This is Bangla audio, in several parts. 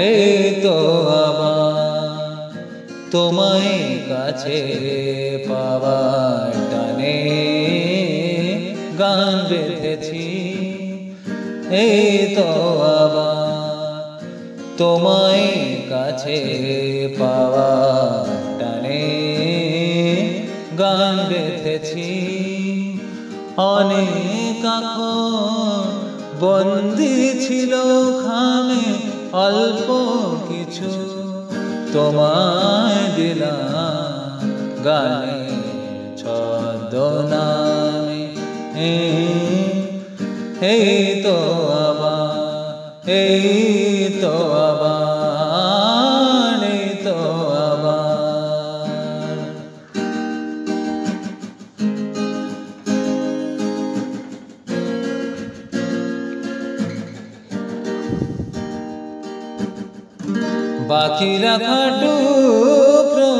এই তো আবার তোমায় কাছে পাওয়ার টানে গান বেঁধেছি। এই তো আবার তোমায় কাছে পাওয়ার টানে গান বেঁধেছি। অনেক বন্দি ছিল খামে, অল্প কিছু তোমায় দিলাম গানে ছদ্মনামে। এই তো আবার, এই তো আবার, এই তো আবার। বাকি রাখা টুকরো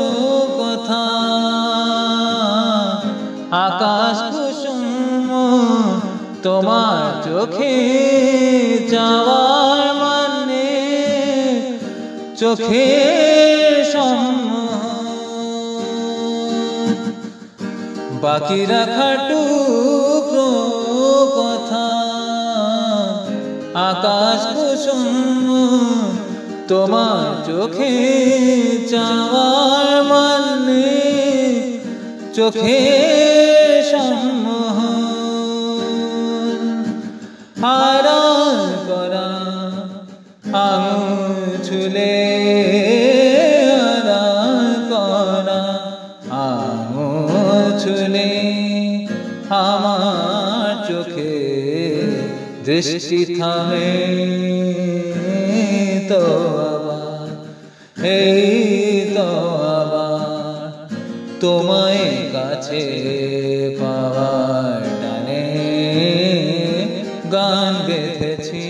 কথা আকাশ কুসুম তোমার চোখে যাওয়ার মানে চোখে বাকি রাখা টুকরো কথা আকাশ কুসুম তোমার চোখে যাওয়ার মানে চোখে আড়াল করা আঙুল ছুলে, আড়াল করা আঙুল ছুলে আমার চোখে দৃষ্টি থামে। তো আবার, এই তো আবার তোমায় কাছে পাওয়ার টানে গান বেঁধেছি।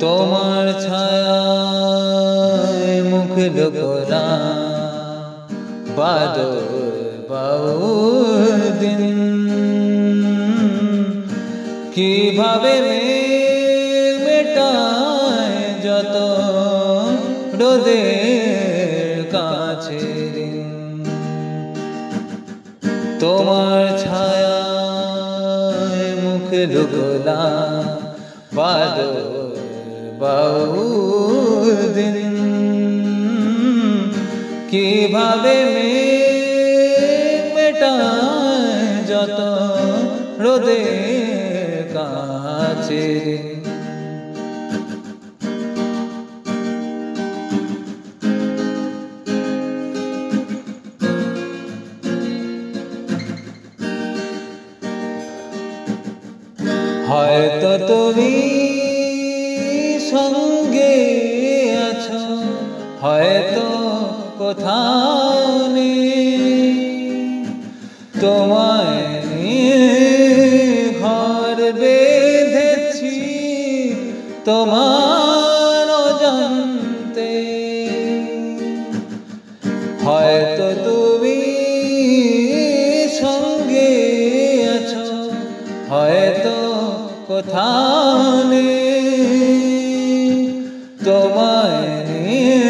তোমার ছায়ায় মুখ লোকরা বাদল বাউল দিন, কিভাবে মেটায় যত রোদের কাছে দিন। তোমার ছায়ায় মুখ লুকোলা বাদল বাউল দিন, কিভাবে মেটায় যত রোদের কাছে। হয়তো তুমি সঙ্গে আছো, হয়তো কোথাও নেই, তোমায় নিয়ে ঘর বেঁধেছি তোমার অজান্তে। হয়তো তুমি সঙ্গে আছো, হয়তো কোথাও নেই, তোমায় নিয়ে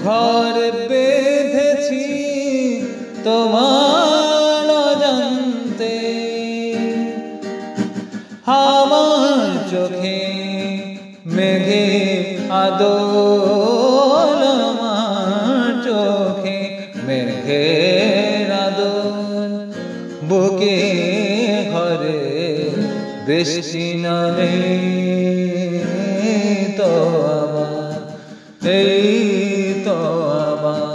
ঘর বেঁধেছি তোমার অজান্তে। আমার চোখে মেঘে আদল, আমার চোখে মেঘের আদল, বুকে ঘরে বৃষ্টি নামে। তো আবার, এই তো আবার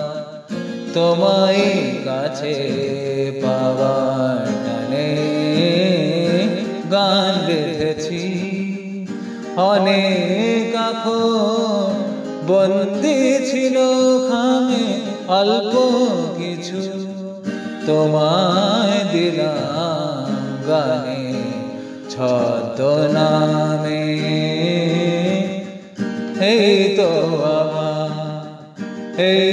তোমায় কাছে পাওয়ার টানে গান বেঁধেছি। অনেক বন্দি ছিল খামে, অল্প কিছু তোমায় দিলাম গানে ছদ্মনামে। এই তো আবার, এই